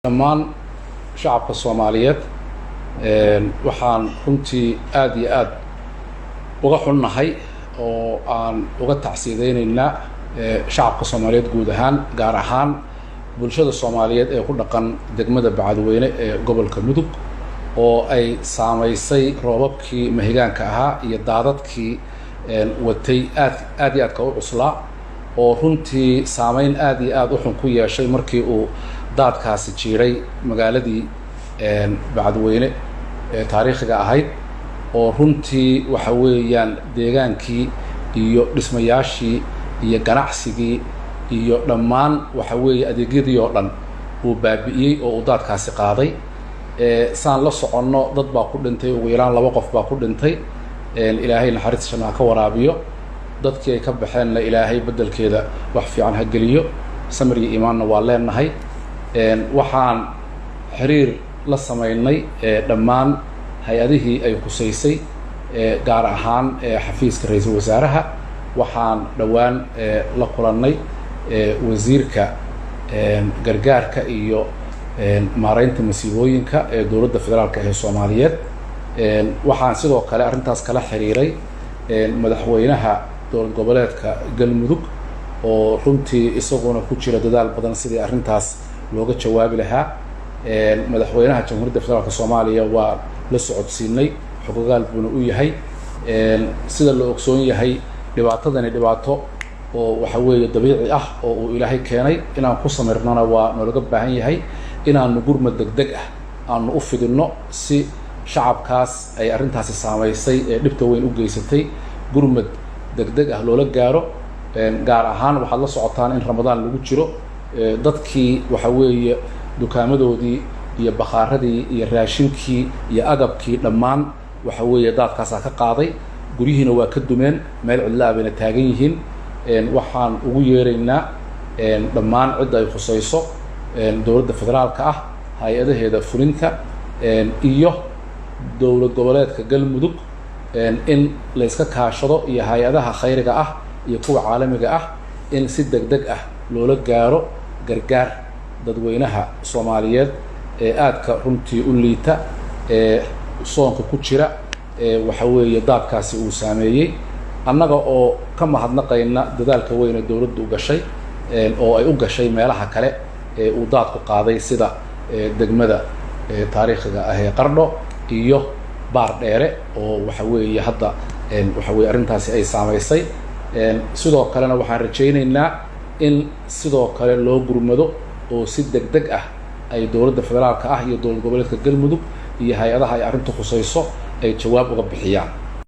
dhammaan shacabka Soomaaliyeed waxaan runtii aad iyo aad uga xunnahay oo aan uga tacsiideynayna shacabka Soomaaliyeed guud ahaan gaar ahaan bulshada Soomaaliyeed ee ku dhaqan degmada Bacadweyne ee gobolka Mudug oo ay saameysay roobabkii mahigaanka ahaa iyo daadadkii watay aad iyo aad ka u cuslaa oo runtii saameyn aad iyo aad u xun ku yeeshay markii uu daadkaasi jiiray magaaladii Bacadweyne ee taariikhiga ahayd oo runtii waxa weeyaan deegaankii iyo dhismayaashii iyo ganacsigii iyo dhammaan waxa weeye adeegyadii oo dhan uu baabi'iyey oo uu daadkaasi qaaday saan la soconno dad baa ku dhintay ugu yaraan 2 qof baa ku dhintay ilaahay naxariis janna ka waraabiyo dadkii ay ka baxeenna ilaahay bedelkeeda wax fiican ha geliyo samir iyo iimaanna waa leenahay waxaan xiriir la sameynay dhammaan hay-adihii ay khusaysay gaar ahaan xafiiska ra'iisul wasaaraha waxaan dhawaan la kulannay wasiirka gargaarka iyo maareynta masiibooyinka ee dowladda federaalka ee Soomaaliyeed waxaan sidoo kale arrintaas kala xiriiray madaxweynaha dowlad goboleedka Galmudug oo runtii isaguna ku jira dadaal badan sidii arrintaas looga jawaabi lahaa madaxweynaha jamhuuriyadda federaalka Soomaaliya waa la socodsiinay xuquuqaal buuna u yahay sida la ogsoon yahay dhibaatadani dhibaato oo waxa weeye dabiici ah oo uu ilaahay keenay inaan ku samirnana waa nooga baahan yahay inaanu gurmad degdeg ah aanu u fidinno si shacabkaas ay arrintaasi saameysay ee dhibta weyn u geysatay gurmad degdeg ah loola gaaro gaar ahaan waxaad la socotaan in Ramadaan lagu jiro dadkii waxa weeye dukaamadoodii iyo bakaaradii iyo raashinkii iyo agabkii dhammaan waxa weeye daadkaasa ka qaaday guryihiina waa ka dumeen meel cidla bayna taagan yihiin waxaan ugu yeeraynaa dhammaan cid ay khusayso dowladda federaalka ah hay-adaheeda fulinta iyo dowlad goboleedka Galmudug in la iska kaashado iyo hay-adaha khayriga ah iyo kuwa caalamiga ah in si degdeg ah loola gaaro gargaar dadweynaha Soomaaliyeed ee aadka runtii u liita ee soonka ku jira waxa weeye daadkaasi uu saameeyay annaga oo ka mahadnaqayna dadaalka weyn ee dowladdu u gashay oo ay u gashay meelaha kale ee uu daadku qaaday sida degmada taariikhiga ah ee Qardho iyo Baardheere oo waxa weeye hadda waxa weeye arrintaasi ay saameysay sidoo kalena waxaan rajaynaynaa in sidoo kale loo gurmado oo si degdeg ah ay dowladda federaalka ah iyo dowlad goboleedka Galmudug iyo hay-adaha ay arrintu khusayso ay jawaab uga bixiyaan